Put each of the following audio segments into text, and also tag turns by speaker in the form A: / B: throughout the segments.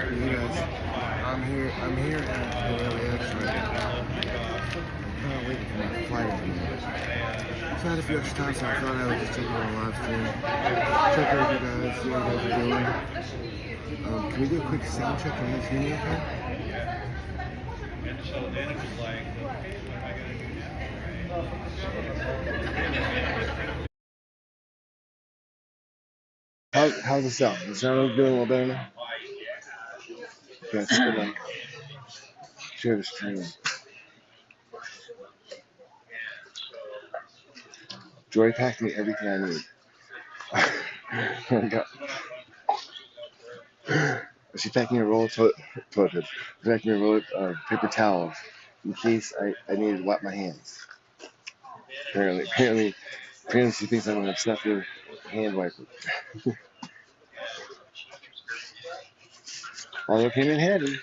A: You guys, I'm here at LAX right now. I'm kind of waiting for my flight in a minute. So I had a few extra time, so I thought I would just take it on a live stream. Check out you guys, see what you guys are doing. Can we do a quick sound check? Can you guys hear me okay? And so then it was like, how's the sound? The sound doing a little better now? Okay, it's good. Like, share the stream. Joy packed me everything I need. Oh my God. She packed me a roll of toilet paper. She packed me a roll of paper towels in case I needed to wipe my hands. Apparently she thinks I'm an obsessive hand wiper. Although it came in handy.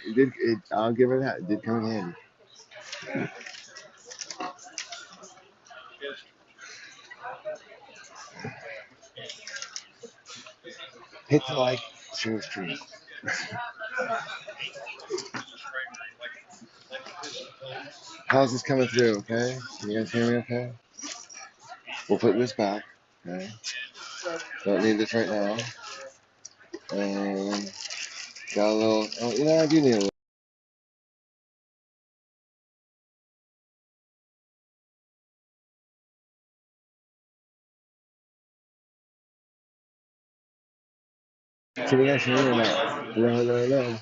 A: I'll give her that. It did come in handy. Hit the like, share the stream. How's this coming through, okay? Can you guys hear me okay? We'll put this back, okay? Don't need this right now. And got a little, oh, you know, I do need a little. Can you guys hear me or not? No.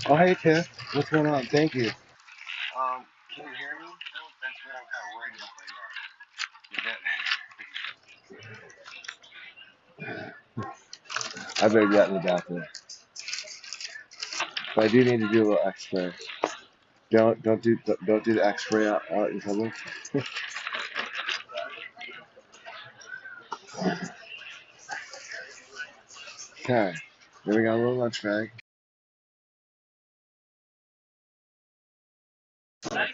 A: Oh, hey, Tiff. What's going on? Thank you. Can you hear me? That's what I'm kind of worried about. I better get in the bathroom. But I do need to do a little X-ray. Don't do the X-ray out in public. Okay. Then we got a little lunch bag.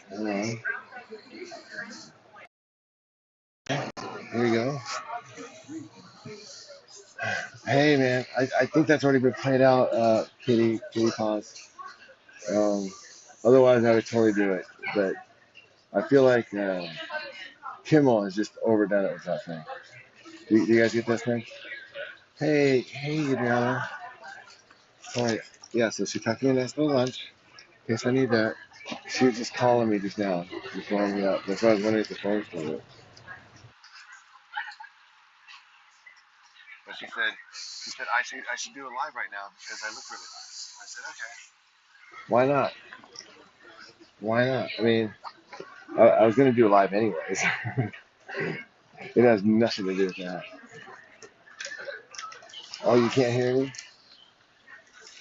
A: Hold on. Here we go. Hey man, I think that's already been played out, Kitty Paws. Otherwise I would totally do it. But I feel like Kimmel has just overdone it with that thing. Do you guys get this thing? Hey, Adriana. Alright, yeah, so she tucked me a nice little lunch. In case I need that. She was just calling me just now, just warming me up. That's why I was wondering if the phone was still there. But she said I should do it live right now because I look really nice. I said, okay. Why not? Why not? I mean, I was gonna do it live anyways. It has nothing to do with that. Oh, you can't hear me?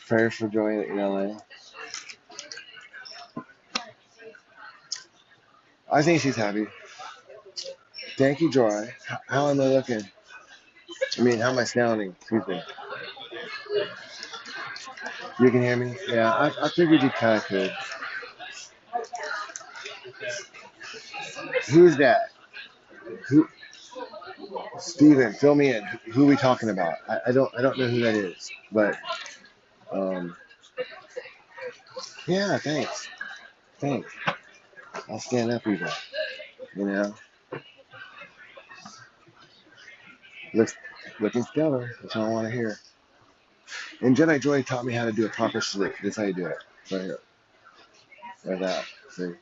A: Prayers for Joy in LA. I think she's happy. Thank you, Joy. How am I looking? I mean, how am I sounding? Excuse me. You can hear me? Yeah, I figured you kind of could. Who's that? Who? Steven, fill me in. Who are we talking about? I don't know who that is. But yeah, thanks. Thanks. I'll stand up even. You know, Look, looking stellar. That's all I want to hear. And Jedi Joy taught me how to do a proper salute. This is how you do it. Right here. Like that. See?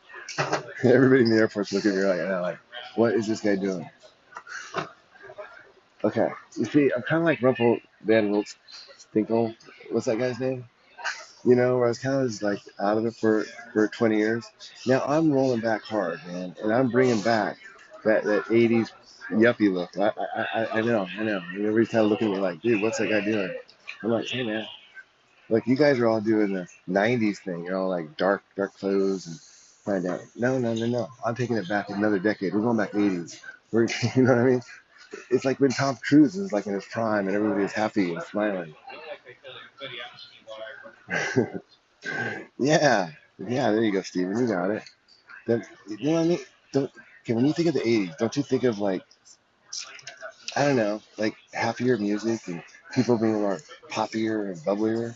A: Everybody in the airport's looking at me like, what is this guy doing? Okay. You see, I'm kind of like Rumpel Van Winkle. What's that guy's name? You know, where I was kind of just like out of it for 20 years. Now I'm rolling back hard, man, and I'm bringing back that 80s yuppie look. I know. And everybody's kind of looking at me like, dude, what's that guy doing? I'm like, hey, man, like you guys are all doing the 90s thing. You're all like dark clothes and find out. No. I'm taking it back another decade. We're going back 80s. You know what I mean? It's like when Tom Cruise was like in his prime and everybody was happy and smiling. Yeah, yeah. There you go, Steven. You got it. Then, you know what I mean? Don't. Okay, when you think of the '80s, don't you think of like I don't know, like happier music and people being more poppier and bubblier?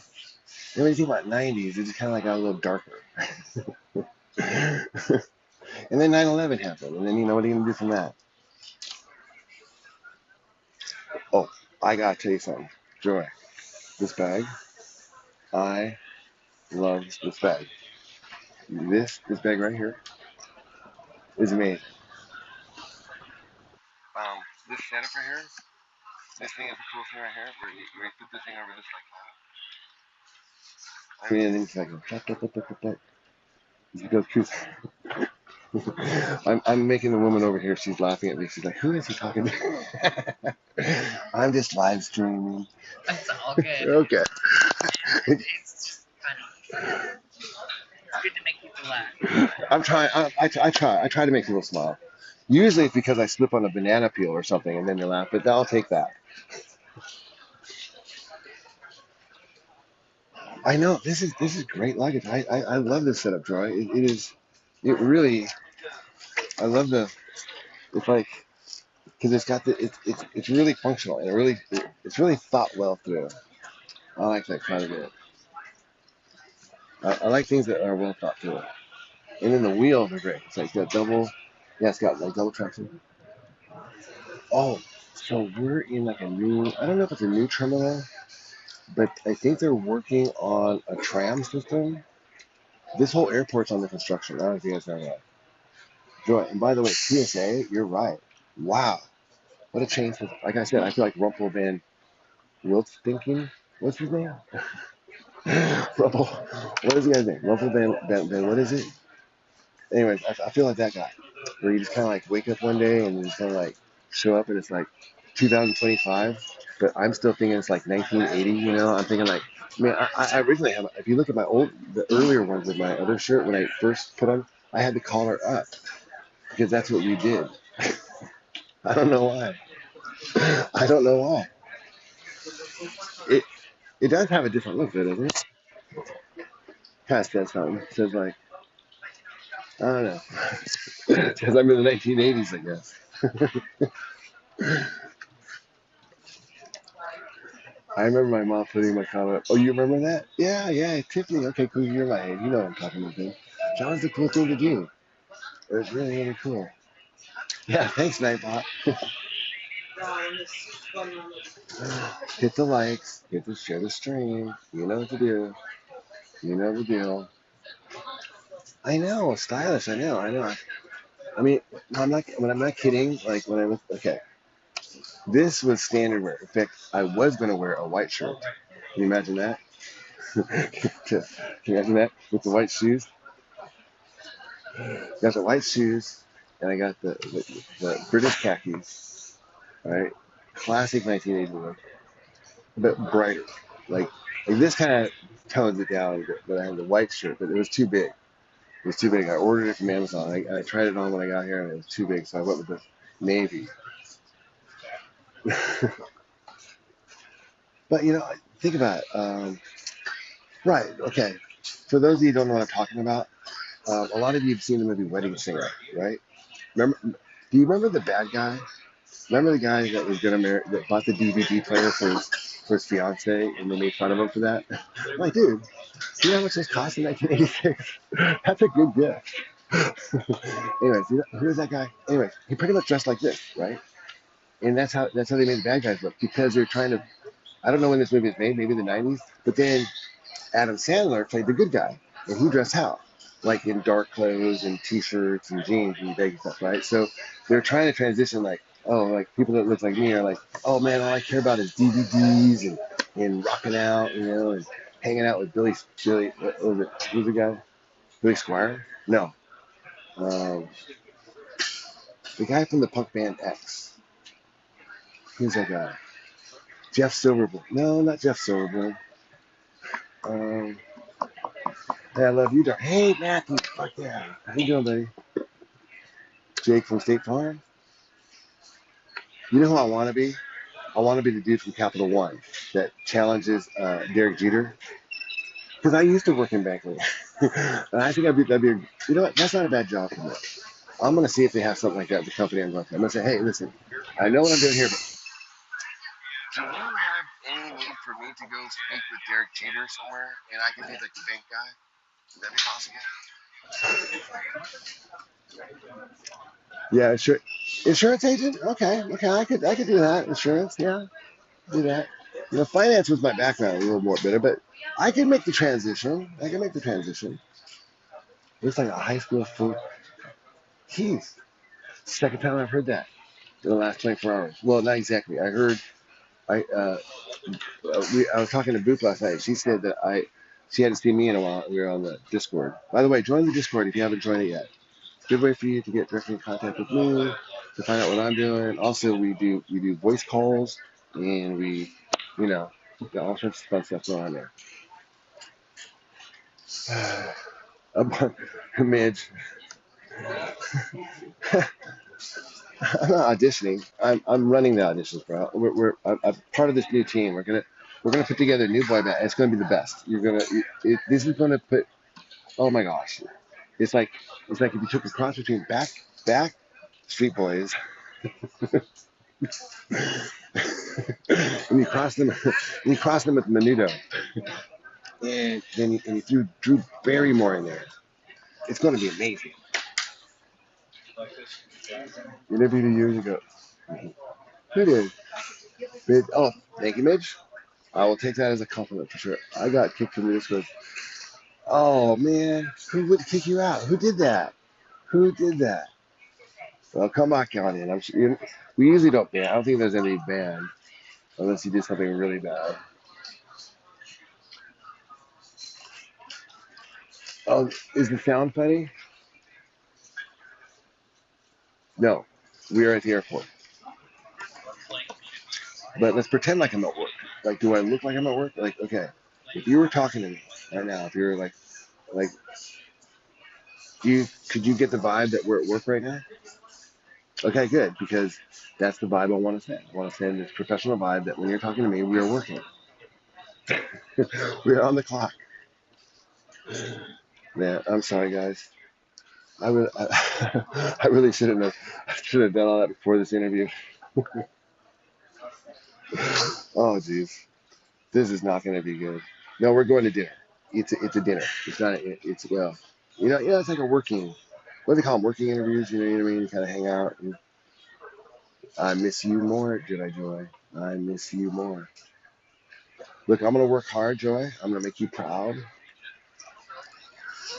A: And when you think about '90s, it just kind of like got a little darker. And then 9/11 happened, and then you know what are you gonna do from that? Oh, I gotta tell you something, Joy. This bag, I love this bag. This bag right here is amazing. This setup right here, this thing is the cool thing right here, where you put this thing over this like that. I mean, and then it's like, tap, tap, tap, tap, tap, tap. It goes through. I'm making the woman over here. She's laughing at me. She's like, "Who is he talking to?" I'm just live streaming. It's all good. Okay. It's just funny. It's good to make people laugh. I'm trying. I try. I try to make people smile. Usually it's because I slip on a banana peel or something, and then they laugh. But I'll take that. I know this is great luggage. I love this setup, Troy. It is. It really. I love the. It's like because it's got the it's really functional and it's really thought well through. I like that kind of it. I like things that are well thought through. And then the wheels are great. It's like got double, yeah, it's got like double traction. Oh, so we're in like a new. I don't know if it's a new terminal, but I think they're working on a tram system. This whole airport's under construction. I don't know if you guys know that. Joy, and by the way, PSA, you're right. Wow, what a change! Like I said, I feel like Rumpel Van Wilt thinking. What's his name? Rumpel. What is the guy's name? Rumpel Van. What is it? Anyways, I feel like that guy, where you just kind of like wake up one day and you just kind of like show up and it's like 2025, but I'm still thinking it's like 1980. You know, I'm thinking like, man, I originally have. If you look at the earlier ones with my other shirt when I first put on, I had the collar up because that's what we did. I don't know why. I don't know why. It it does have a different look, though, doesn't it? Kind of says something. It says like, I don't know. Because I'm in the 1980s, I guess. I remember my mom putting my collar up. Oh, you remember that? Yeah, yeah, Tiffany. Okay, cool. You're my age. You know what I'm talking about. Then. That was the cool thing to do. It was really, really cool. Yeah, thanks, Nightbot. Hit the likes. Hit the share the stream. You know what to do. You know the deal. I know, stylish. I know. I know. I mean, I'm not. When I'm not kidding. Like when I was okay. This was standard wear. In fact, I was gonna wear a white shirt. Can you imagine that? Can you imagine that with the white shoes? Got the white shoes, and I got the British khakis. All right, classic 1980 look, but brighter. Like this kind of tones it down a bit. But I had the white shirt, but it was too big. It was too big. I ordered it from Amazon. I tried it on when I got here, and it was too big, so I went with the navy. But you know, think about it. Right. Okay. For those of you who don't know what I'm talking about, a lot of you have seen the movie Wedding Singer, right? Remember? Do you remember the bad guy? Remember the guy that was gonna marry, that bought the DVD player for his fiance, and they made fun of him for that? I'm like, dude, do you know how much this cost in 1986? That's a good gift. Anyways, who's that guy? Anyways, he pretty much dressed like this, right? And that's how they made the bad guys look because they're trying to. I don't know when this movie was made, maybe the 90s, but then Adam Sandler played the good guy, and he dressed how? Like in dark clothes and t-shirts and jeans and baggy stuff, right? So they're trying to transition, like, oh, like people that look like me are like, oh man, all I care about is DVDs and rocking out, you know, and hanging out with Billy, what was it? Who's the guy? Billy Squire? No, um, the guy from the punk band X. Who's that guy? Jeff Silverberg. No, not Jeff Silverberg. Um, hey, I love you, Doc. Hey, Matthew. Fuck yeah. How you doing, buddy? Jake from State Farm. You know who I want to be? I want to be the dude from Capital One that challenges Derek Jeter. Because I used to work in banking. And I think that'd be, you know what? That's not a bad job for me. I'm going to see if they have something like that at the company I'm going to. I'm going to say, hey, listen, I know what I'm doing here, but do you have any need for me to go speak with Derek Jeter somewhere and I can be like the bank guy? Would that be possible? Yeah, sure. Insurance agent? Okay, okay, I could do that. Insurance, yeah, do that. You know, finance was my background a little more bitter, but I can make the transition. I can make the transition. It's like a high school food. Keys. Second time I've heard that in the last 24 hours. Well, not exactly. I heard. I was talking to Booth last night. She said that she hadn't seen me in a while. We were on the Discord. By the way, join the Discord if you haven't joined it yet. Good way for you to get directly in contact with me, to find out what I'm doing. Also, we do voice calls, and you know, got all sorts of fun stuff going on there. Midge, I'm not auditioning. I'm running the auditions, bro. I'm part of this new team. We're gonna put together a new boy band. It's gonna be the best. This is gonna put. Oh my gosh, it's like if you took a cross between back Street Boys and you crossed them with Menudo, and then you threw Drew Barrymore in there. It's gonna be amazing. Interviewed years ago. Who did? Oh, thank you, Midge. I will take that as a compliment for sure. I got kicked from the Discord. Oh man, who would kick you out? Who did that? Who did that? Well, come back on in. We usually don't ban. I don't think there's any ban unless you did something really bad. Oh, is the sound funny? No, we are at the airport. But let's pretend like I'm at work. Like, do I look like I'm at work? Like, okay, if you were talking to me right now, if you were like, could you get the vibe that we're at work right now? Okay, good, because that's the vibe I want to send. I want to send this professional vibe that when you're talking to me, we are working. We're on the clock. Man, I'm sorry, guys. I really should have done all that before this interview. Oh, jeez, this is not going to be good. No, we're going to dinner. It's a dinner. It's not. It's well, it's like a working. What do they call them? Working interviews. You know what I mean? You kind of hang out. And I miss you more, Jedi Joy. I miss you more. Look, I'm gonna work hard, Joy. I'm gonna make you proud.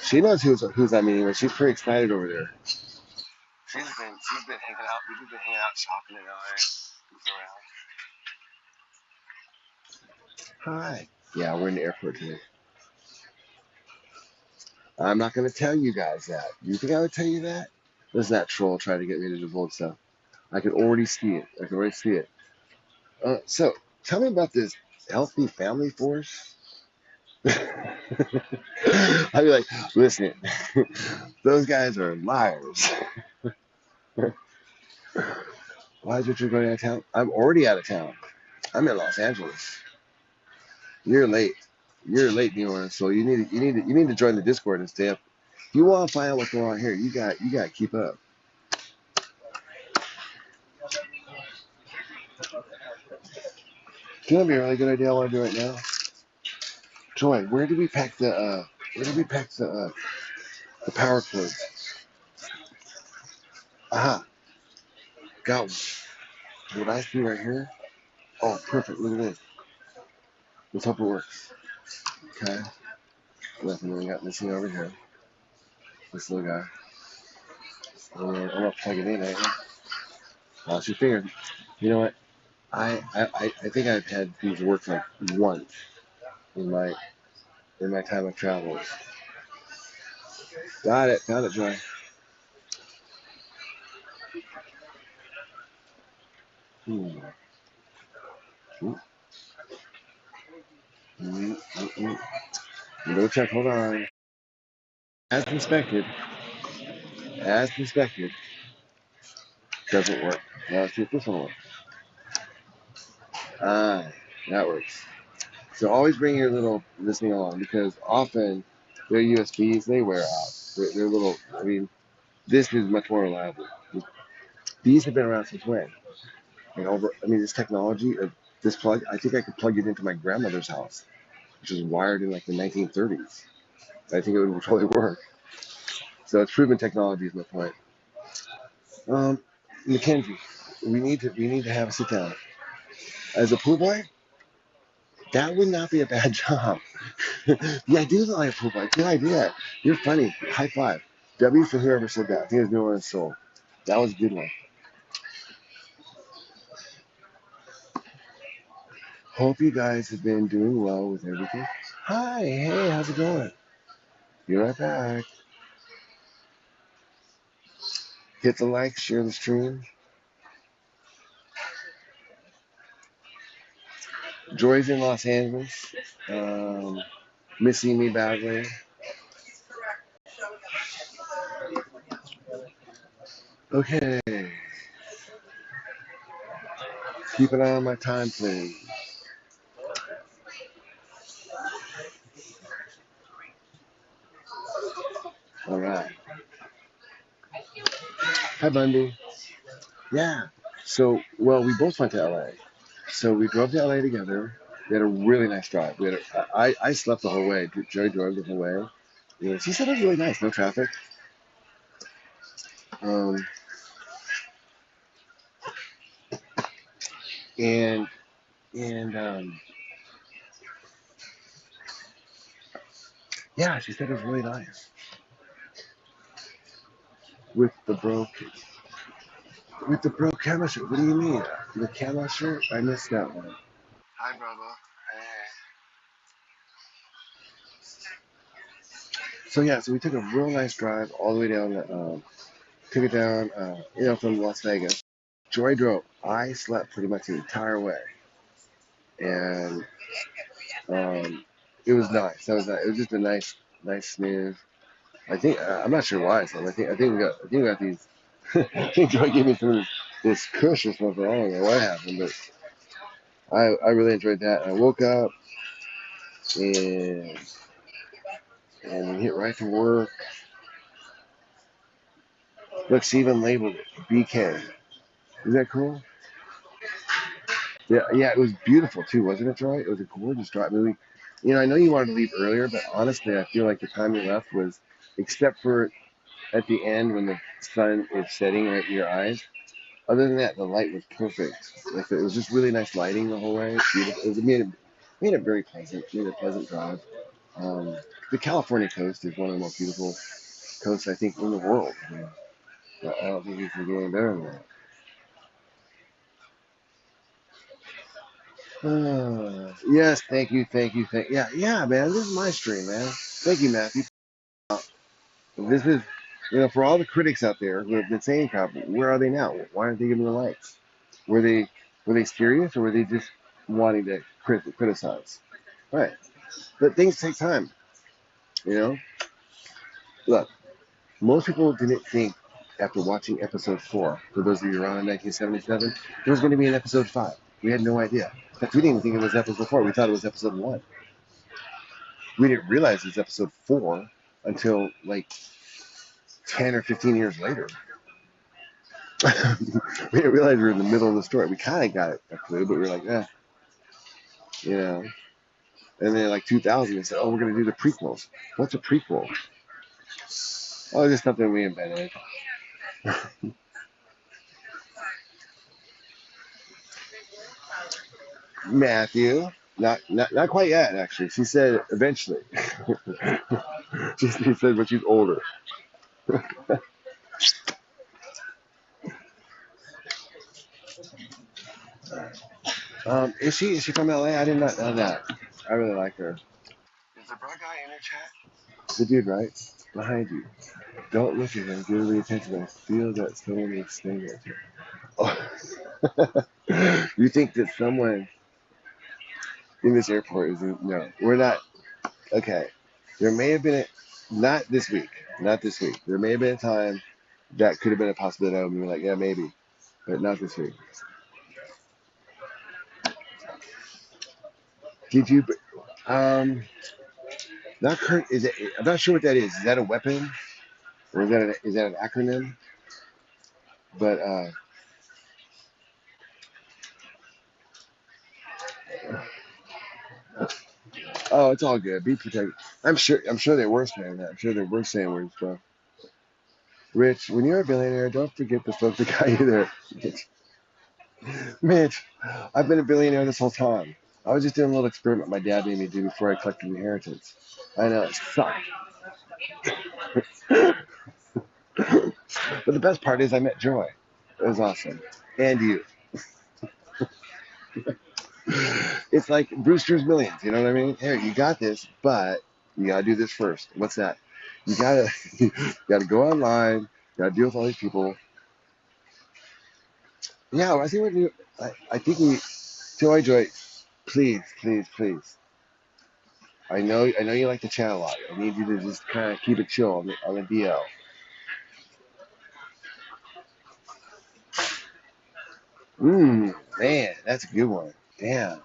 A: She knows who's I'm meeting with. She's pretty excited over there. She's been hanging out. We've been hanging out shopping in LA. Hi. Yeah, we're in the airport today. I'm not gonna tell you guys that. You think I would tell you that? There's that troll trying to get me to divulge stuff. I can already see it. I can already see it. So tell me about this healthy family force. I'd be like, listen, those guys are liars. Why is Richard going out of town? I'm already out of town. I'm in Los Angeles. You're late. You're late, Bjorn. So you need to join the Discord and stay up. If you want to find out what's going on here, you got to keep up. Do you know, be a really good idea I want to do right now? Joy, where did we pack the power cords? Aha, got one. What I see right here? Oh, perfect. Look at this. Let's hope it works. Okay. Nothing we got missing over here. This little guy. I'm gonna plug it in right now. Cross your fingers. You know what? I think I've had these work like once in my time of travel. Got it, Joy. Hmm. Mm, mm. Go check. Hold on. As inspected, as inspected, doesn't work. Now let's see if this one works. Ah, that works. So always bring your little this thing along because often their USBs they wear out. They're little. I mean, this is much more reliable. These have been around since when? And over. I mean, this technology of this plug. I think I could plug it into my grandmother's house, which was wired in like the 1930s. I think it would totally work. So it's proven technology is my point. Mackenzie, we need to have a sit down. As a pool boy, that would not be a bad job. Yeah, I do look like a pool boy. Good idea. You're funny. High five. W for whoever said that. I think it's no one's soul. That was a good one. Hope you guys have been doing well with everything. Hi, hey, how's it going? Be right back. Hit the like, share the stream. Joy's in Los Angeles. Um, Missing me badly. Okay, keep an eye on my time, please. All right. Hi, Bundy. Yeah. So, well, we both went to LA. So we drove to LA together. We had a really nice drive. I slept the whole way. Joy drove the whole way. Yeah, she said it was really nice. No traffic. Um, and and yeah, she said it was really nice with the bro camo shirt. What do you mean? The camo shirt? I missed that one. Hi, brother. Hey. So yeah, so we took a real nice drive all the way down. Took it down, from Las Vegas. Joy drove. I slept pretty much the entire way, and it was nice. That was nice. It was just a nice snooze. I think I'm not sure why I slept. I think we got these. I think Joy gave me some of this kush or something. I don't know what happened, but I really enjoyed that. I woke up and we hit right to work. Look, she even labeled it BK. Is that cool? Yeah, it was beautiful too, wasn't it, Joy? It was a gorgeous drive. I mean, I know you wanted to leave earlier, but honestly, I feel like the time you left was, except for at the end when the sun is setting right in your eyes. Other than that, the light was perfect. Like it was just really nice lighting the whole way. Beautiful. It made it very pleasant. Made a pleasant drive. Um, the California coast is one of the most beautiful coasts I think in the world. I mean, I don't think you can get any better than that. Yes, thank you. Yeah, man. This is my stream, man. Thank you, Matthew. This is, for all the critics out there who have been saying crap, where are they now? Why aren't they giving the likes? Were they were they serious or were they just wanting to criticize? Right. But things take time, you know. Look, most people didn't think after watching episode 4, for those of you around in 1977, there was going to be an episode 5. We had no idea. In fact, we didn't even think it was episode 4. We thought it was episode 1. We didn't realize it was episode 4 until like 10 or 15 years later. We didn't realize we were in the middle of the story. We kind of got a clue, but we were like, you know. And then like 2000, they said, oh, we're going to do the prequels. What's a prequel? Oh, just something we invented. Matthew, not quite yet, actually. She said eventually. She said when she's older. Is she from LA? I did not know that. I really like her. Is the broad guy in her chat? The dude, right? Behind you. Don't look at him. Give me attention. I feel that someone is staring at you. Oh. You think that someone in this airport is no, we're not. Okay. There may have been not this week. Not this week. There may have been a time that could have been a possibility. I would be like, yeah, maybe. But not this week. Did you Um, not current. Is it? I'm not sure what that is. Is that a weapon or is that an acronym? But oh, it's all good. Be protected. I'm sure. I'm sure they were saying that. I'm sure they were saying weird stuff. Rich, when you're a billionaire, don't forget the folks that got you there. Mitch, I've been a billionaire this whole time. I was just doing a little experiment my dad made me do before I collected inheritance. I know it sucked. But the best part is I met Joy. It was awesome. And you. It's like Brewster's Millions, you know what I mean? Here, you got this, but you gotta do this first. What's that? You gotta you gotta go online, you gotta deal with all these people. Yeah, I think I think we Joy Joy, please, please, please. I know you like to chat a lot. I need you to just kinda keep it chill on the DL. Man, that's a good one. Damn.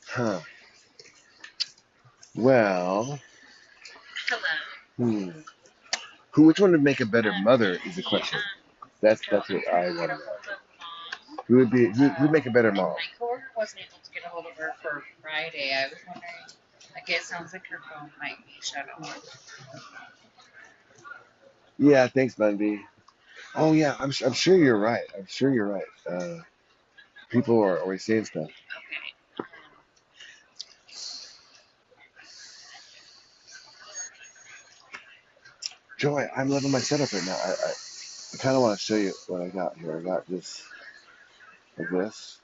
A: Huh. Well, hmm. Which one would make a better mother is the question. That's what I want to know. Who'd make a better mom? My coworker wasn't able to get a hold of her for Friday. I was wondering. Like it sounds like her phone might be shut off. Yeah, thanks, Bundy. Oh yeah, I'm sure you're right. I'm sure you're right. People are always saying stuff. Okay. Joy, I'm loving my setup right now. I kind of want to show you what I got here. I got this like this.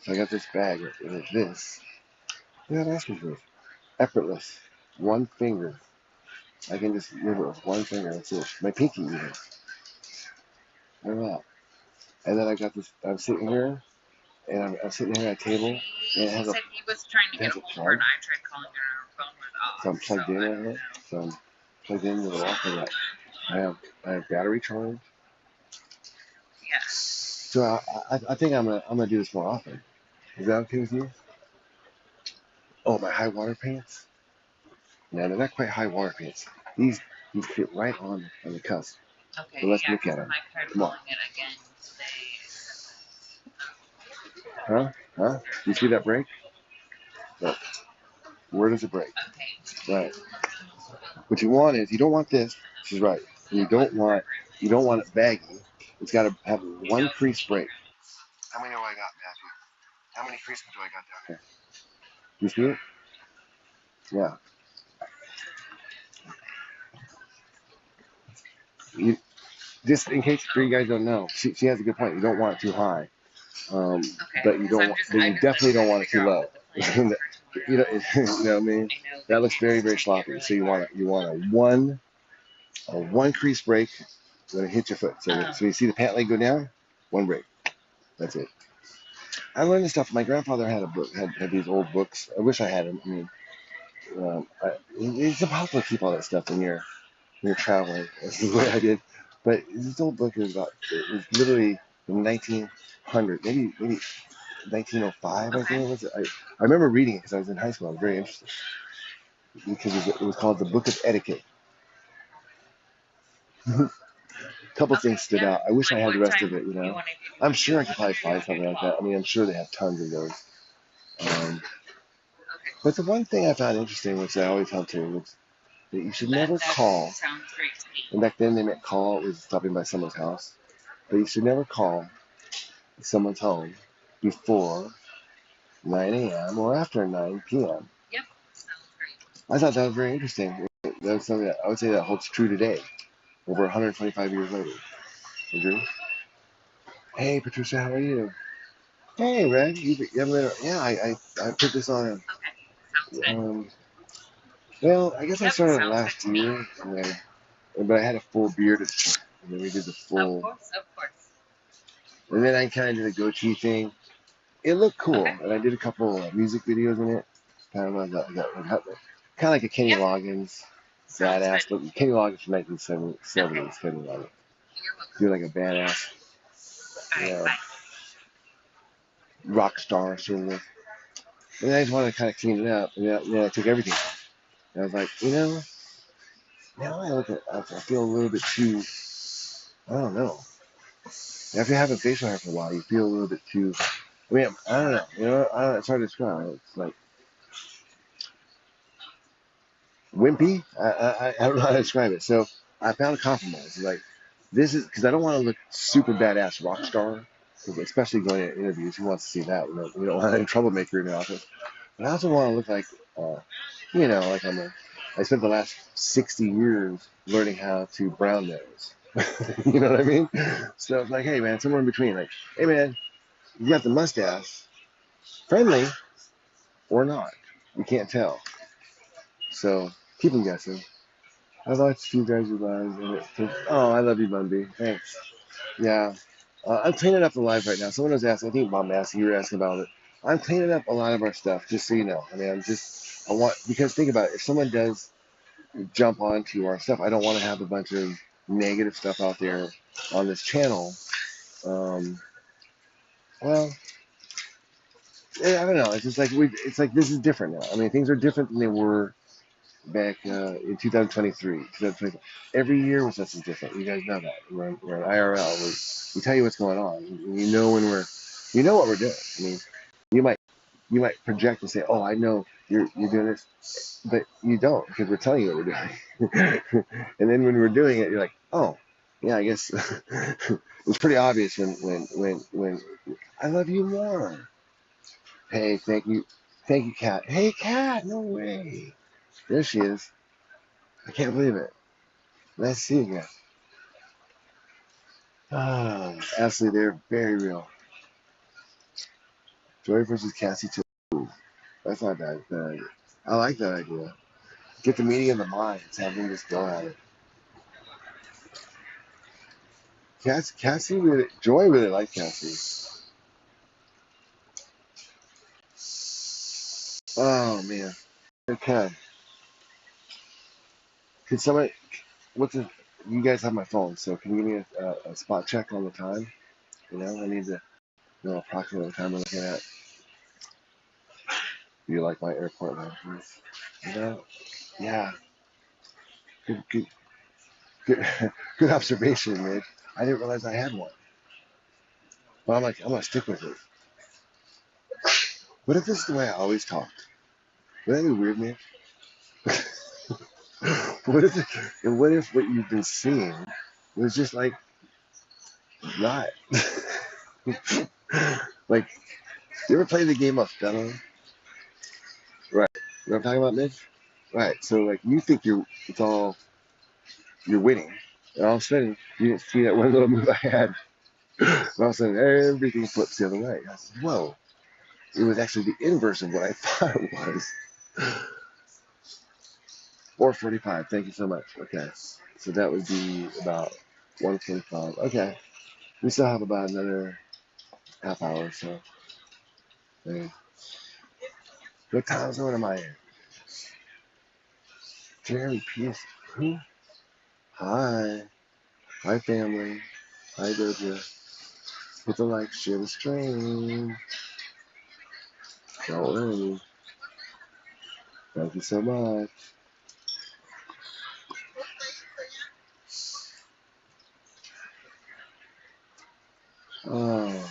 A: So I got this bag with this. Yeah, that's good. Effortless. One finger. I can just move it with one finger. That's it. My pinky even. Look at that. And then I got this. I'm sitting here, and I'm sitting here at a table, and it has a. Said he was trying to get a hold of her, and I tried calling her, and her phone was off. So I'm plugged in right here. So I'm plugged into the wall for that. I have battery charge. Yeah. So I think I'm gonna do this more often. Is that okay with you? Oh, my high water pants. No, they're not quite high water pants. These fit right on the cusp. Okay, so let's look at them. Come on. Huh? Huh? You see that break? Look. Where does it break? Okay. Right. What you want is you don't want this. She's right. You don't want it baggy. It's got to have one crease break. How many do I got, Matthew? How many creases do I got down here? You see it? Yeah. You, just in case for you guys don't know, she has a good point. You don't want it too high, okay, but you definitely don't want it too low. You know, you know what I mean? That looks very very sloppy. So you want a one crease break when it hits your foot. So you see the pant leg go down, one break. That's it. I learned this stuff. My grandfather had a book, had these old books. I wish I had them. I mean, it's impossible to keep all that stuff when you're traveling. That's the way I did. But this old book is about, it was literally from 1900, maybe 1905, I think it was. I remember reading it because I was in high school. I was very interested because it was called the Book of Etiquette. A couple things stood out. I wish I had the rest of it, you know. I'm sure I could probably find something like that. I mean, I'm sure they have tons of those. Um, but the one thing I found interesting, which I always held to, was that you should never call. And back then they meant call was stopping by someone's house. But you should never call someone's home before 9 a.m. or after 9 p.m. Yep, sounds great. I thought that was very interesting. That was something that I would say that holds true today, over 125 years later. Agree? Hey, Patricia, how are you? Hey, Red. You haven't been, yeah, I put this on. Okay, sounds good. Well, I guess I started last year, but I had a full beard at the time. And then we did the full. Of course, of course. And then I kind of did a goatee thing. It looked cool, and I did a couple music videos in it. Kind of like a Kenny Loggins, badass look. Kenny Loggins from 1970s, Kenny Loggins. Do like a badass, you know, rock star sort of look. And I just wanted to kind of clean it up. And then I took everything off. And I was like, now I look at, I feel a little bit too, I don't know. After having facial hair for a while, you feel a little bit too, I don't know. I don't know, it's hard to describe. It's like wimpy. I don't know how to describe it. So I found a compromise. Like, this is, because I don't want to look super badass rock star, especially going to interviews. Who wants to see that? We don't want any troublemaker in the office. But I also want to look like, like I spent the last 60 years learning how to brown nose. You know what I mean? So it's like, hey man, somewhere in between. Like, hey man, you got the mustache, friendly or not? You can't tell. So keep them guessing. I watched you guys live, and oh, I love you, Bundy. Thanks. Yeah, I'm cleaning up the live right now. Someone was asking. I think Mom asked. You were asking about it. I'm cleaning up a lot of our stuff, just so you know. I mean, I want, because think about it. If someone does jump onto our stuff, I don't want to have a bunch of negative stuff out there on this channel. Um, well, I don't know. It's just like it's like this is different now. I mean, things are different than they were back in 2023, 2020. Every year with us is different. You guys know that. We're in IRL. We tell you what's going on. You know when you know what we're doing. I mean, you might you might project and say, "Oh, I know you're doing this," but you don't, because we're telling you what we're doing. And then when we're doing it, you're like, "Oh, yeah, I guess." It's pretty obvious when I love you more. Hey, thank you, Kat. Hey, Kat, no way. There she is. I can't believe it. Nice to see you again. Ah, Ashley, they're very real. Joy versus Cassie too. That's not bad. I like that idea. Get the meeting of the minds. Have them just go at it. Cassie really, Joy really liked Cassie. Oh man. Okay. Can somebody? What's it? You guys have my phone, so can you give me a spot check on the time? I need to know approximately the time we're looking at. Do you like my airport lounges? You know? Yeah. Good, good, good observation, Mitch. I didn't realize I had one. But I'm like, I'm gonna stick with it. What if this is the way I always talk? Would that be weird, man? What if what if what you've been seeing was just like not like, you ever play the game of Fellow? Right. You know what I'm talking about, Mitch? Right. So like you think you're winning. And all of a sudden you didn't see that one little move I had. And all of a sudden everything flips the other way. I said, whoa. It was actually the inverse of what I thought it was. 4:45. Thank you so much. Okay. So that would be about 1:45. Okay. We still have about another half hour or so. Hey. What time zone am I in? Jerry Pierce. Who? Hi. Hi, family. Hi, Doja. Hit the like, share the stream. Don't worry. Thank you so much. Oh.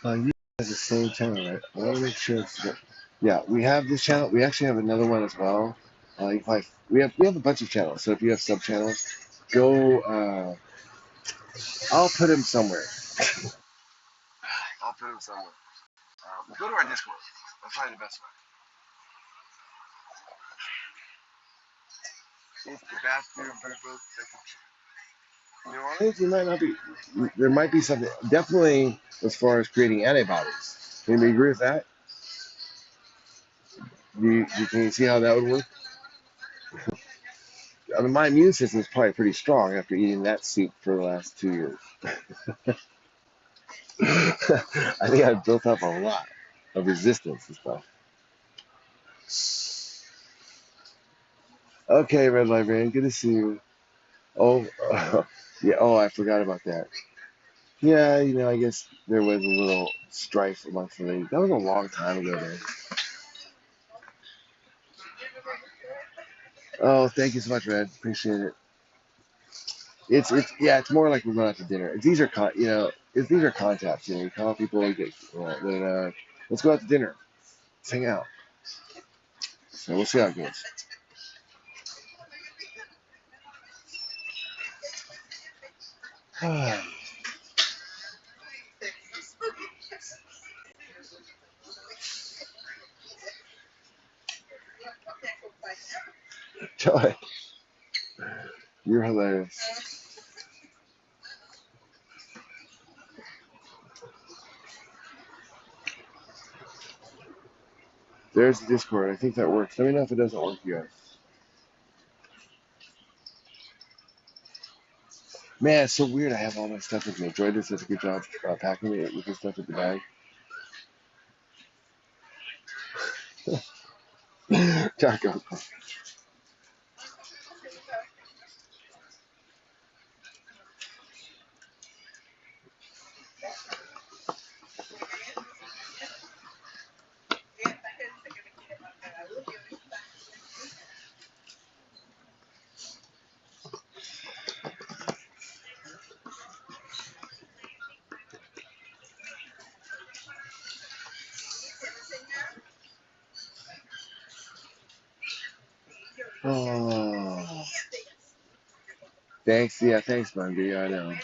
A: You have the same channel, right? I want to make sure it's good. Yeah, we have this channel. We actually have another one as well. We have a bunch of channels. So if you have sub channels, go. I'll put them somewhere. I'll put them somewhere. Go to our Discord. That's probably the best way. It's the bathroom, New Orleans, you might not be. There might be something. Definitely, as far as creating antibodies. Can you agree with that? Can you see how that would work? I mean, my immune system is probably pretty strong after eating that soup for the last 2 years. I think I've built up a lot of resistance and stuff. Okay, Red Librarian, good to see you. Oh, yeah. Oh, I forgot about that. Yeah, I guess there was a little strife amongst the ladies. That was a long time ago, man. Oh, thank you so much, Red. Appreciate it. It's yeah, it's more like we're going out to dinner. These are these are contacts. You call people, you get, then let's go out to dinner. Let's hang out. So we'll see how it goes. Joy, you're hilarious. There's the Discord. I think that works. Let me know if it doesn't work, you guys. Man, it's so weird. I have all my stuff with me. Joy did such a good job packing it with the stuff in the bag. Taco. Oh, thanks. Yeah, thanks, Bundy. I know.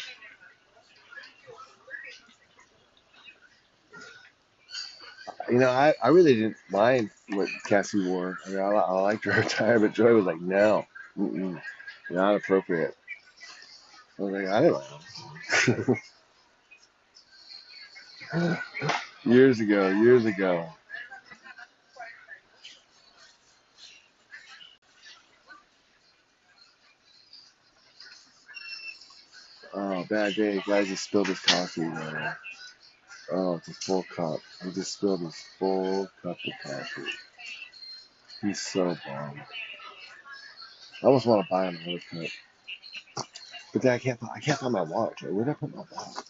A: I really didn't mind what Cassie wore. I mean, I liked her attire, but Joy was like, no, mm-mm, not appropriate. I was like, I don't know. Years ago, years ago. Oh, bad day. Guy just spilled his coffee, man. Oh, it's a full cup. He just spilled his full cup of coffee. He's so bummed. I almost want to buy him another cup. But then I can't find my wallet. Joy. Where did I put my wallet?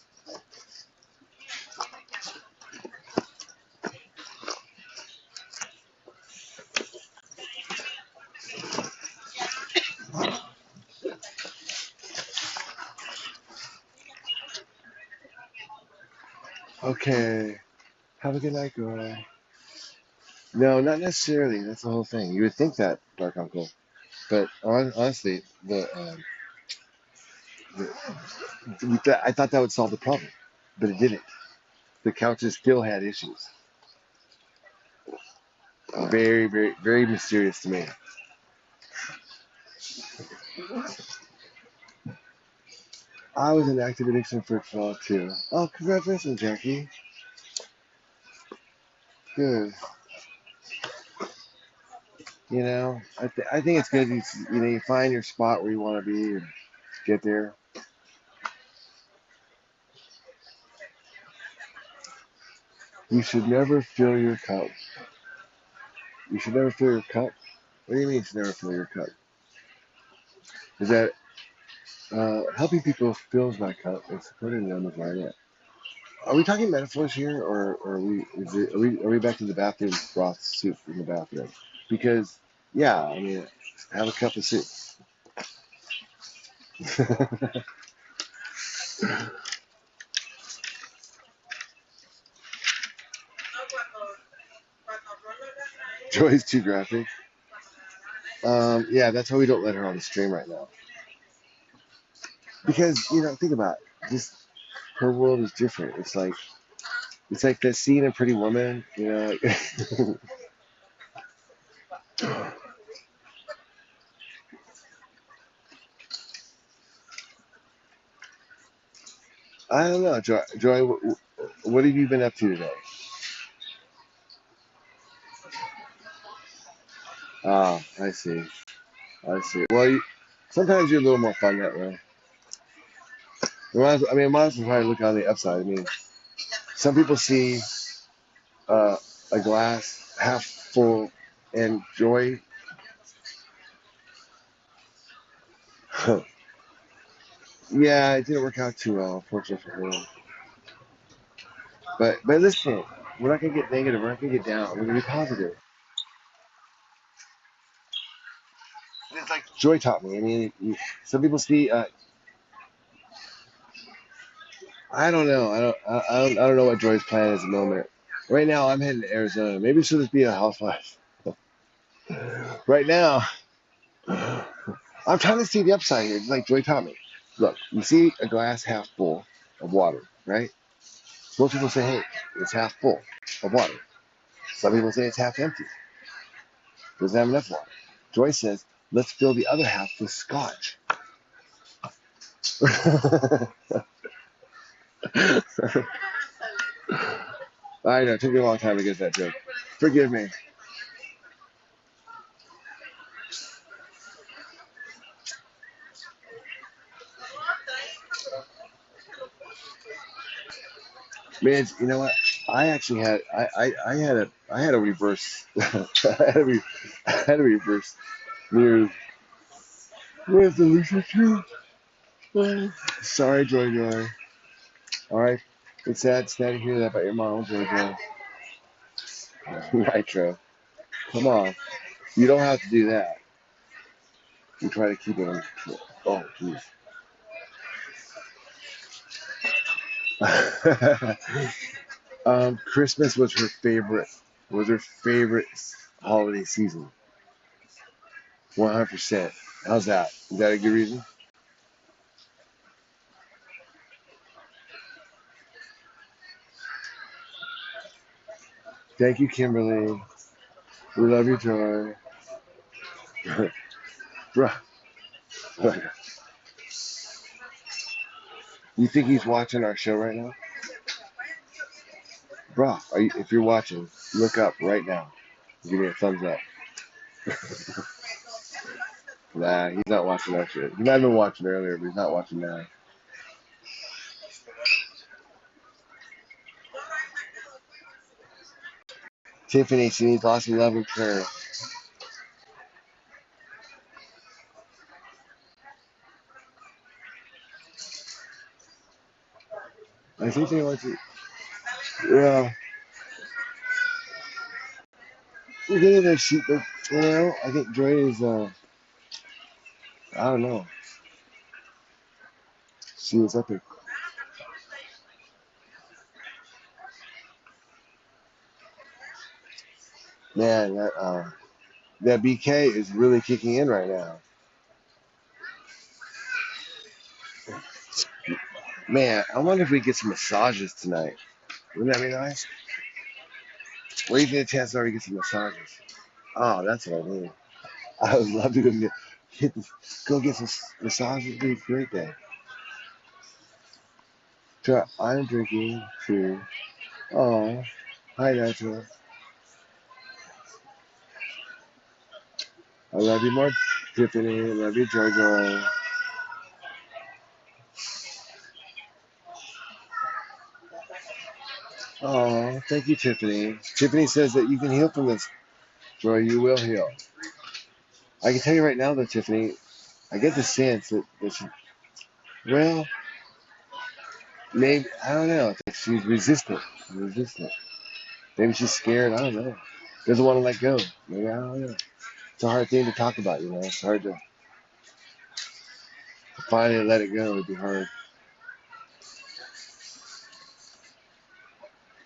A: Okay. Have a good night, girl. No, not necessarily. That's the whole thing. You would think that, Dark Uncle. But honestly, I thought that would solve the problem, but it didn't. The couches still had issues. Very, very, very mysterious to me. I was in active addiction for 12 too. Oh, congratulations, Jackie. Good. I think it's good. You find your spot where you want to be and get there. You should never fill your cup. You should never fill your cup. What do you mean you should never fill your cup? Is that helping people fills my cup and supporting them is where I'm at. Are we talking metaphors here, or are we back to the bathroom broth soup in the bathroom? Because yeah, I mean, have a cup of soup. Joy's too graphic. Yeah, that's why we don't let her on the stream right now. Because think about it. Just her world is different. It's like that scene in Pretty Woman. I don't know, Joy. Joy, what have you been up to today? Ah, I see. I see. Well, sometimes you're a little more fun that way. Might as well try to look on the upside. I mean, some people see uh, a glass half full and Joy. Yeah, it didn't work out too well, unfortunately for her. But listen, we're not gonna get negative. We're not gonna get down. We're gonna be positive. It's like Joy taught me. I mean, some people see. I don't know. I don't know what Joy's plan is at the moment. Right now, I'm heading to Arizona. Maybe she'll just be a housewife. Right now, I'm trying to see the upside here, just like Joy taught me. Look, you see a glass half full of water, right? Most people say, hey, it's half full of water. Some people say it's half empty. Doesn't have enough water. Joy says, let's fill the other half with scotch. I know, it took me a long time to get that joke. Forgive me. Man, you know what? I actually had I had a reverse I had a reverse New resolution too. Sorry, Joy Joy. All right, it's sad to hear that about your mom, Joy Joy. Nitro, come on, you don't have to do that. You try to keep it on. Oh, jeez. Christmas was her favorite. Was her favorite holiday season. 100%. How's that? Is that a good reason? Thank you, Kimberly. We love you, Joy. Bruh, you think he's watching our show right now? Bruh, if you're watching, look up right now. Give me a thumbs up. Nah, he's not watching our shit. He might have been watching earlier, but he's not watching now. Tiffany, she needs lots of love and care. I think they want to. Yeah, we're getting there. I think Joy is. I don't know. She was up there. Man, that BK is really kicking in right now. Man, I wonder if we get some massages tonight. Wouldn't that be nice? What do you think the chances are we get some massages? Oh, that's what I mean. I would love to get go get some massages. It'd be a great day. Try, I'm drinking too. Oh, hi, Nigel. I love you more, Tiffany. I love you, Jojo. Oh, thank you, Tiffany. Tiffany says that you can heal from this. Joy, you will heal. I can tell you right now, though, Tiffany, I get the sense that well, maybe, I don't know. It's like she's resistant. Resistant. Maybe she's scared. I don't know. Doesn't want to let go. Maybe, I don't know. It's a hard thing to talk about, you know. It's hard to finally let it go. It'd be hard.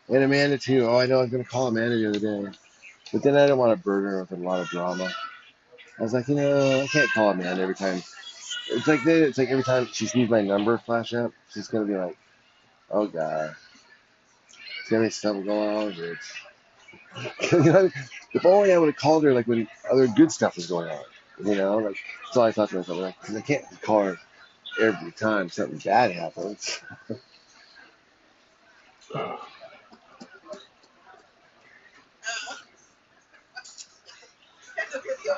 A: And Amanda, too. Oh, I know I was going to call Amanda the other day. But then I didn't want to burden her with a lot of drama. I was like, I can't call Amanda every time. It's like every time she sees my number flash up, she's gonna be like, "Oh God, is there any something going on?" If only I would have called her like when other good stuff was going on. Like that's all I thought to myself. Like, 'cause I can't call her every time something bad happens.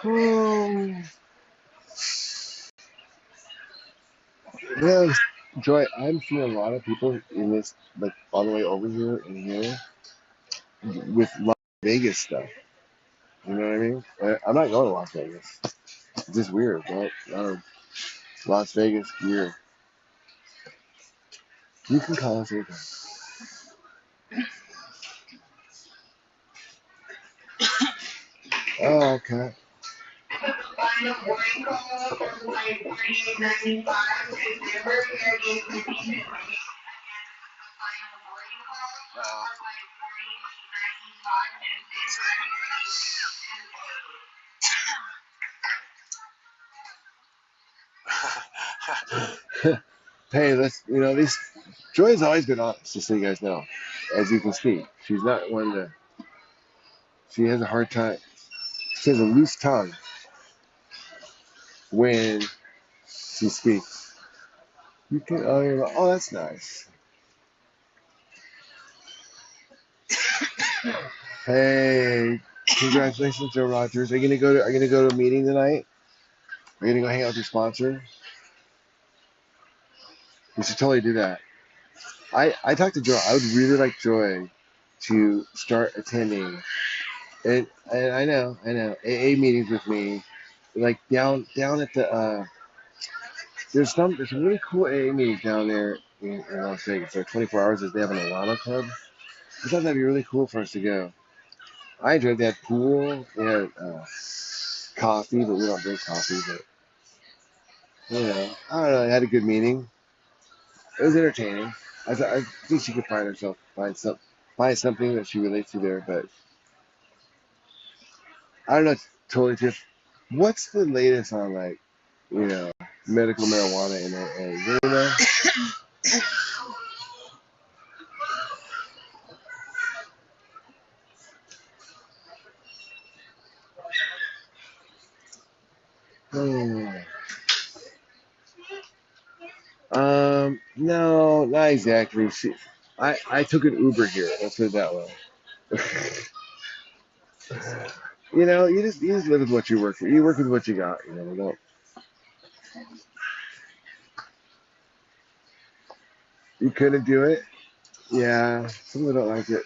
A: Oh, yeah, Joy, I'm seeing a lot of people in this, like all the way over here and here, with Las Vegas stuff. You know what I mean? I'm not going to Las Vegas. It's just weird, right? Las Vegas gear. You can call us anytime. Oh, okay. Hey, let's, these, Joy's always been honest, just so you guys know. As you can see, she's not one to, she has a hard time, she has a loose tongue when she speaks. You can, oh, oh, that's nice. Hey, congratulations, Joe Rogers. Are you gonna go to a meeting tonight? Are you gonna go hang out with your sponsor? You should totally do that. I talked to Joy. I would really like Joy to start attending, and I know AA meetings with me, like down at the there's some really cool AA meetings down there in Las Vegas. They're 24 hours. They have an Alana club. I thought that'd be really cool for us to go. I enjoyed that pool. They had coffee, but we don't drink coffee. But I don't know. I had a good meeting. It was entertaining. I think she could find something that she relates to there. But I don't know. Totally just what's the latest on like you know medical marijuana in AA? Hmm. No, not exactly. I took an Uber here. Let's put it that way. You just live with what you work for. You work with what you got. Don't, you couldn't do it. Yeah, some people don't like it.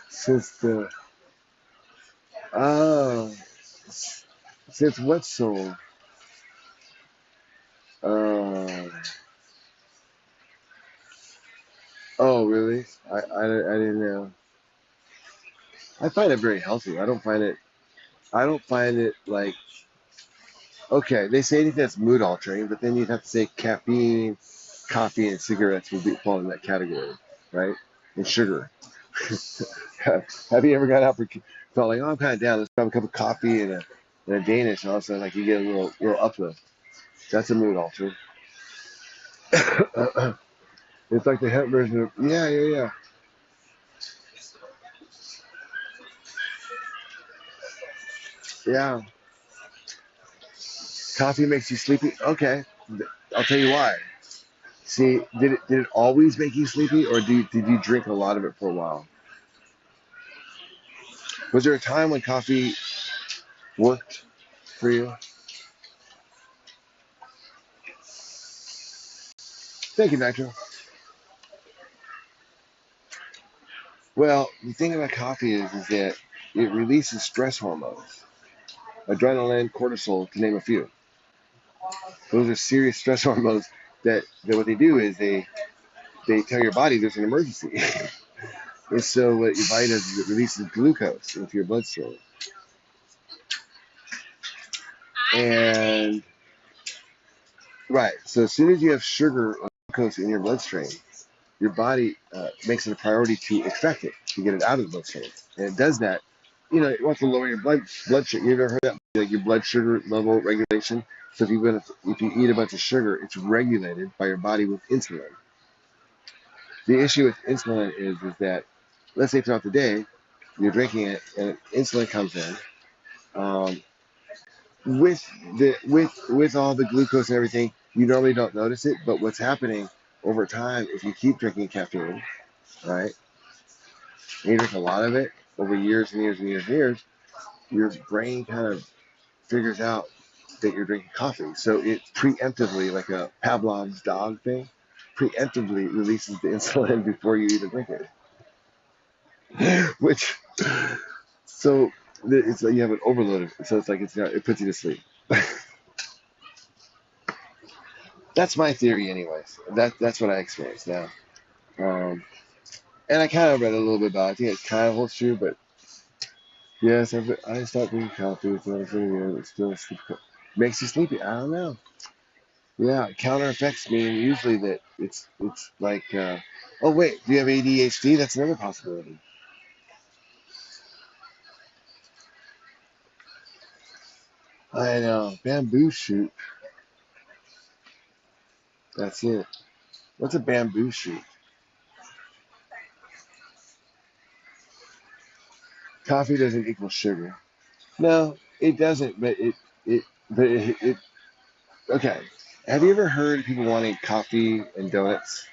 A: Since the oh, since what sold? Um, oh really? I didn't know. I find it very healthy. I don't find it like okay. They say anything that's mood altering, but then you'd have to say caffeine, coffee, and cigarettes would fall in that category, right? And sugar. Have you ever got out for felt like, oh, I'm kind of down. Let's have a cup of coffee and a Danish, and all of a sudden, like you get a little uplift. That's a mood alter. It's like the hemp version of yeah. Yeah. Coffee makes you sleepy. Okay, I'll tell you why. See, did it always make you sleepy, or did you drink a lot of it for a while? Was there a time when coffee worked for you? Thank you, Nitro. Well, the thing about coffee is that it releases stress hormones, adrenaline, cortisol, to name a few. Those are serious stress hormones that what they do is they tell your body there's an emergency. And so what your body does is it releases glucose into your bloodstream. And right, so as soon as you have sugar or glucose in your bloodstream, your body makes it a priority to extract it, to get it out of the bloodstream. And it does that. It wants to lower your blood sugar. You ever heard that? Like your blood sugar level regulation. So if you eat a bunch of sugar, it's regulated by your body with insulin. The issue with insulin is that, let's say throughout the day, you're drinking it, and insulin comes in um, with all the glucose and everything. You normally don't notice it, but what's happening over time, if you keep drinking caffeine, right, and you drink a lot of it over years and years and years and years, your brain kind of figures out that you're drinking coffee. So it preemptively, like a Pavlov's dog thing, preemptively releases the insulin before you even drink it. Which so it's like you have an overload. So it's like it puts you to sleep. That's my theory, anyways. That's what I experienced now. Um, And I kind of read a little bit about it. I think it kind of holds true, but yes, I stopped drinking coffee when I was in here. It still makes you sleepy. I don't know. Yeah, counter effects mean usually that it's like, oh wait, do you have ADHD? That's another possibility. I know, bamboo shoot. That's it. What's a bamboo shoot? Coffee doesn't equal sugar. No, it doesn't. But it. Okay. Have you ever heard people wanting coffee and donuts?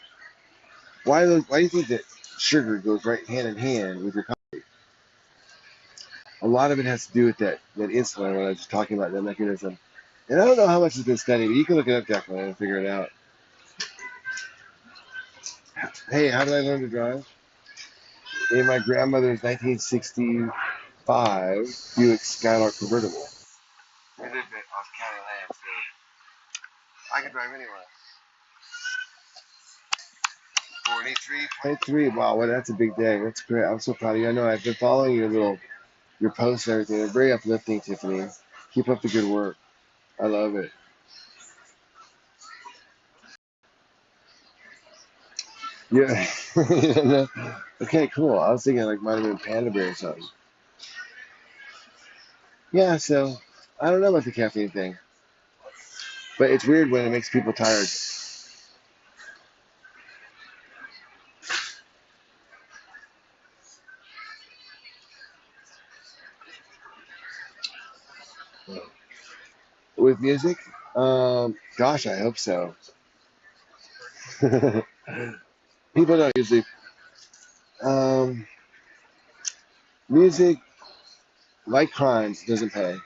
A: Why do you think that sugar goes right hand in hand with your coffee? A lot of it has to do with that insulin. When I was just talking about that mechanism, and I don't know how much has been studied, but you can look it up, Jacqueline, and figure it out. Hey, how did I learn to drive? In my grandmother's 1965 Buick Skylark convertible. I did it off county land, so I could drive anywhere. 43.3. Wow, well, that's a big day. That's great. I'm so proud of you. I know I've been following your posts and everything. They're very uplifting, Tiffany. Keep up the good work. I love it. Yeah. Okay, cool. I was thinking like might have been Panda Bear or something. Yeah, so I don't know about the caffeine thing, but it's weird when it makes people tired. With music, gosh, I hope so. People don't usually. Um, Music, like crimes, doesn't pay.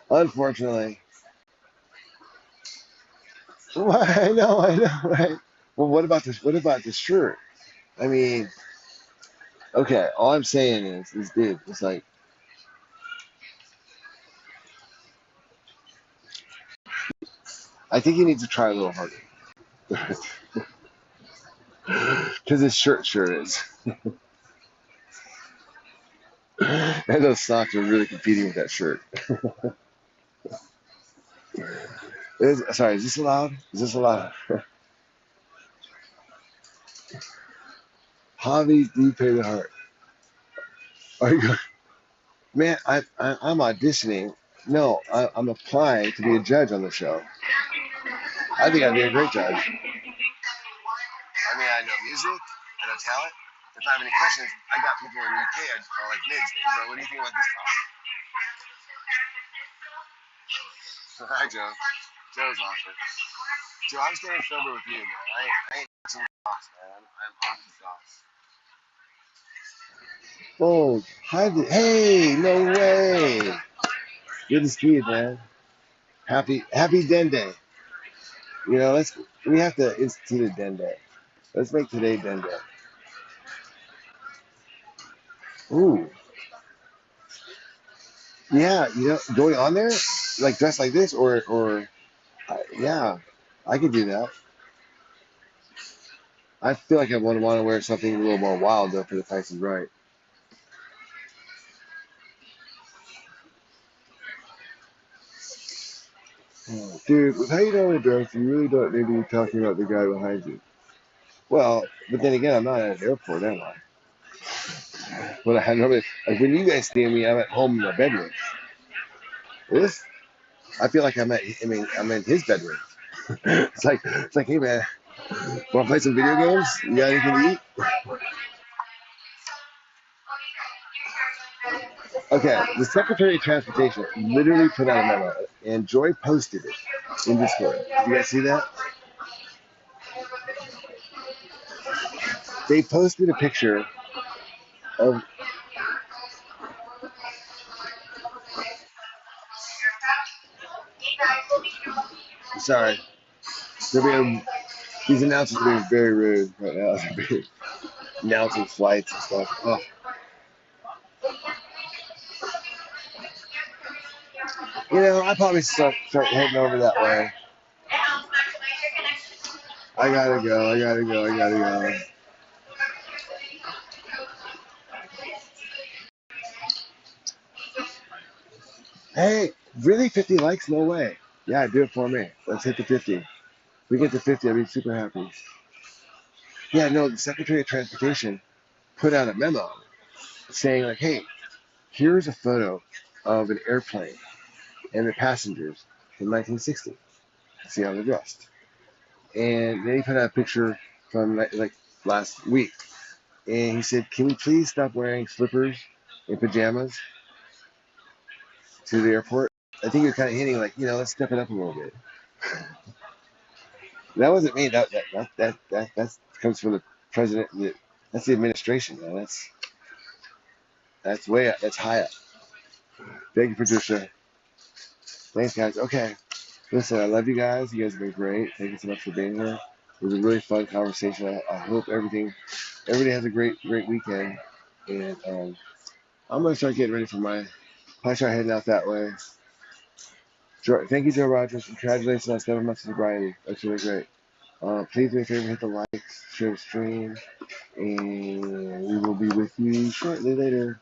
A: Unfortunately. Well, I know, right? Well, what about this? What about the shirt? I mean, okay, all I'm saying is, dude, it's like, I think you need to try a little harder. Because his shirt sure is. And those socks are really competing with that shirt. Sorry, is this allowed? Is this allowed? Hobbies do pay the heart. Are you, man, I'm auditioning. No, I'm applying to be a judge on the show. I think I'd be a great judge. I mean, I know music, I know talent. If I have any questions, I got people in the UK. I just call like, Mids, what do you think about this topic? Hi, Joe. Joe's awesome. Joe, I'm staying sober with you, man. I ain't touching the sauce, man. I'm off the sauce. Oh, hi. Hey, no way. Good to see you, man. Happy Den Day. You know, we have to institute a Den Day. Let's make today Den Day. Ooh, yeah. Going on there, like dressed like this, or yeah, I could do that. I feel like I want to wear something a little more wild though for the Price is Right. Oh, dude, with how you don't address, you really don't need to be talking about the guy behind you. Well, but then again, I'm not at an airport, am I? When I normally, like when you guys see me, I'm at home in my bedroom. This, I feel like I'm in his bedroom. It's like, hey man, want to play some video games? You got anything to eat? Okay, the Secretary of Transportation literally put out a memo, and Joy posted it in Discord. Did you guys see that? They posted a picture of. Sorry, they're being, these announcers are being very rude right now. They're being, announcing flights and stuff. Oh. I probably start heading over that way. I gotta go. I gotta go. I gotta go. Hey, really? 50 likes? No way. Yeah, do it for me. Let's hit the 50. If we get to 50, I'd be super happy. Yeah, no, the Secretary of Transportation put out a memo saying, like, hey, here's a photo of an airplane and the passengers in 1960. See how they're dressed. And then he put out a picture from like last week. And he said, can we please stop wearing slippers and pajamas to the airport? I think you're kind of hinting like, let's step it up a little bit. That wasn't me. That comes from the president. That's the administration, man. That's way up. That's high up. Thank you, Patricia. Thanks, guys. Okay, listen, I love you guys. You guys have been great. Thank you so much for being here. It was a really fun conversation. I hope everybody has a great weekend. And I'm gonna start getting ready for I start heading out that way. Thank you, Joe Rogers. Congratulations on 7 months of sobriety. That's really great. Please do me a favor, hit the likes, share the stream, and we will be with you shortly later.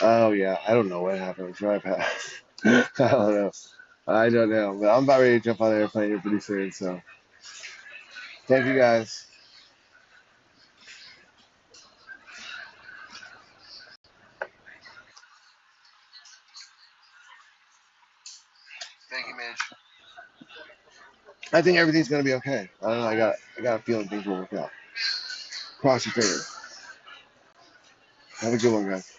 A: Oh yeah, I don't know what happened. Drive past. I don't know. I don't know, but I'm about ready to jump on the airplane here pretty soon. So thank you guys. Thank you, Mitch. I think everything's gonna be okay. I don't know. I got a feeling things will work out. Cross your fingers. Have a good one, guys.